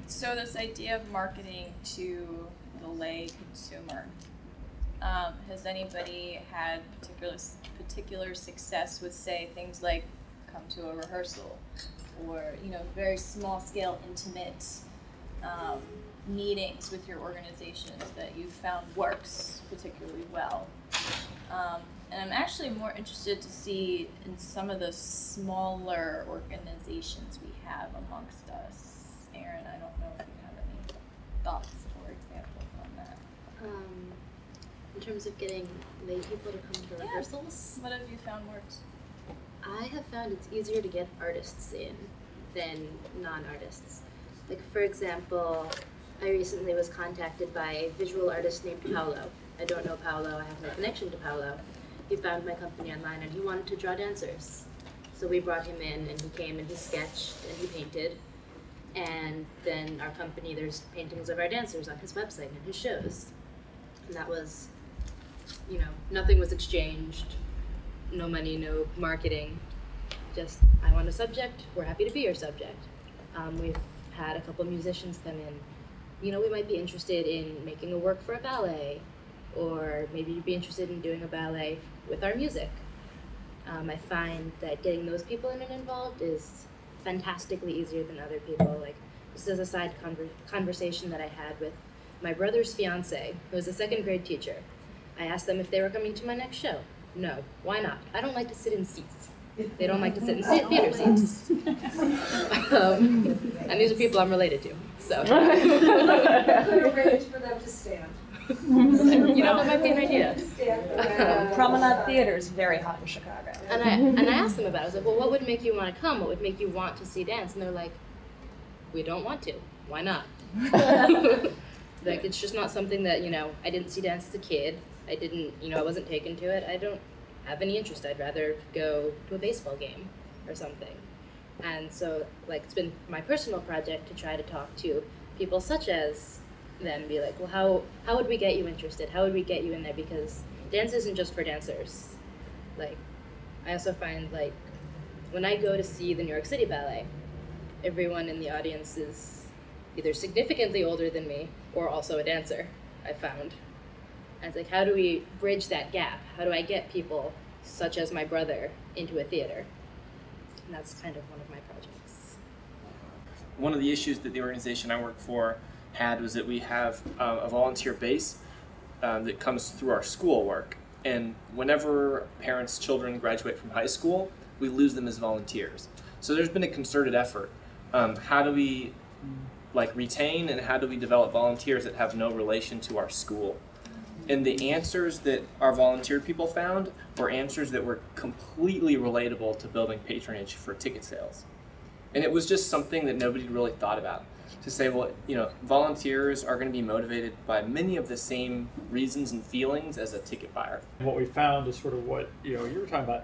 So this idea of marketing to the lay consumer, has anybody had particular success with, say, things like come to a rehearsal, or very small scale, intimate meetings with your organizations that you found works particularly well? And I'm actually more interested to see in some of the smaller organizations we have amongst us. Aaron, I don't know if you have any thoughts or examples on that. In terms of getting lay people to come to rehearsals? What have you found works? I have found it's easier to get artists in than non-artists. Like, for example, I recently was contacted by a visual artist named Paolo. I don't know Paolo, I have no connection to Paolo. He found my company online and he wanted to draw dancers. So we brought him in and he came and he sketched and he painted. And then our company, there's paintings of our dancers on his website and his shows. And that was, nothing was exchanged, no money, no marketing. Just, I want a subject, we're happy to be your subject. We've had a couple musicians come in. We might be interested in making a work for a ballet, or maybe you'd be interested in doing a ballet with our music. I find that getting those people in and involved is fantastically easier than other people. Like, this is a side conversation that I had with my brother's fiance, who was a second grade teacher. I asked them if they were coming to my next show. No. Why not? I don't like to sit in seats. They don't like to sit in theater seats. And these are people I'm related to, so. Arrange for them to stand. That might be an idea. Promenade Theater is very hot in Chicago. And I asked them about it. I was like, well, what would make you want to come? What would make you want to see dance? And they're like, we don't want to. Why not? Like, it's just not something that, I didn't see dance as a kid. I didn't, I wasn't taken to it. I don't have any interest. I'd rather go to a baseball game or something. And so, like, it's been my personal project to try to talk to people such as them, be like, well, how would we get you interested? How would we get you in there? Because dance isn't just for dancers. Like, I also find, like, when I go to see the New York City Ballet, everyone in the audience is either significantly older than me or also a dancer, I found. And it's like, how do we bridge that gap? How do I get people, such as my brother, into a theater? And that's kind of one of my projects. One of the issues that the organization I work for had was that we have a volunteer base that comes through our school work. And whenever parents' children graduate from high school, we lose them as volunteers. So there's been a concerted effort. How do we retain and how do we develop volunteers that have no relation to our school? And the answers that our volunteer people found were answers that were completely relatable to building patronage for ticket sales. And it was just something that nobody really thought about. To say, well, volunteers are going to be motivated by many of the same reasons and feelings as a ticket buyer. What we found is sort of what you were talking about.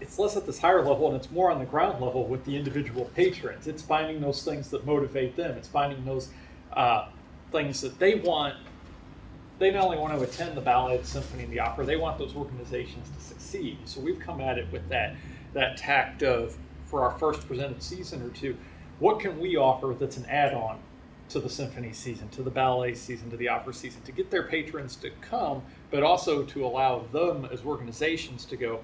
It's less at this higher level and it's more on the ground level with the individual patrons. It's finding those things that motivate them. It's finding those things that they want. They not only want to attend the ballet, the symphony, and the opera, they want those organizations to succeed. So we've come at it with that tact of, for our first presented season or two, what can we offer that's an add-on to the symphony season, to the ballet season, to the opera season, to get their patrons to come, but also to allow them as organizations to go,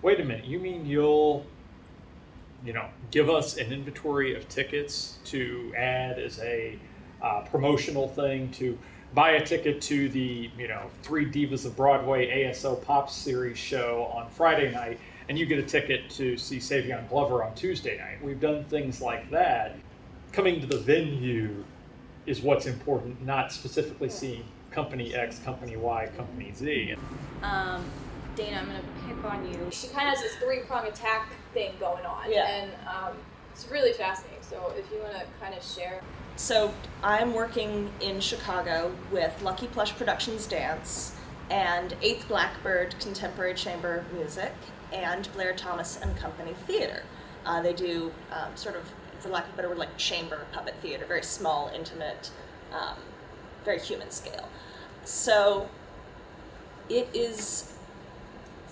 wait a minute, you mean you'll, give us an inventory of tickets to add as a promotional thing, to buy a ticket to the, Three Divas of Broadway ASO Pop Series show on Friday night, and you get a ticket to see Savion Glover on Tuesday night. We've done things like that. Coming to the venue is what's important, not specifically seeing Company X, Company Y, Company Z. Dana, I'm going to pick on you. She kind of has this three-prong attack thing going on, and it's really fascinating. So if you want to kind of share. So I'm working in Chicago with Lucky Plush Productions Dance and 8th Blackbird Contemporary Chamber Music and Blair Thomas and Company Theater. They do sort of, for lack of a better word, like chamber puppet theater, very small, intimate, very human scale. So it is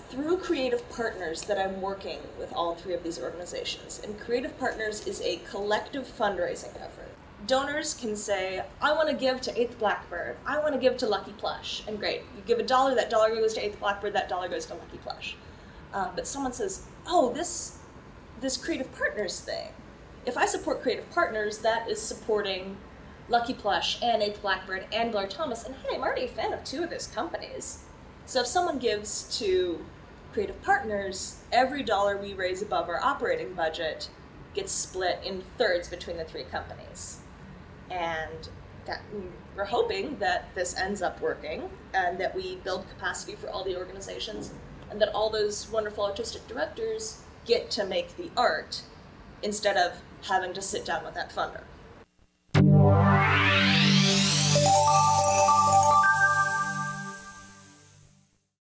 through Creative Partners that I'm working with all three of these organizations. And Creative Partners is a collective fundraising effort donors can say, I want to give to 8th Blackbird, I want to give to Lucky Plush, and great. You give $1, that dollar goes to 8th Blackbird, that dollar goes to Lucky Plush. But someone says, oh, this Creative Partners thing. If I support Creative Partners, that is supporting Lucky Plush and 8th Blackbird and Blair Thomas, and hey, I'm already a fan of 2 of those companies. So if someone gives to Creative Partners, every dollar we raise above our operating budget gets split in thirds between the 3 companies. And we're hoping that this ends up working, and that we build capacity for all the organizations, and that all those wonderful artistic directors get to make the art instead of having to sit down with that funder.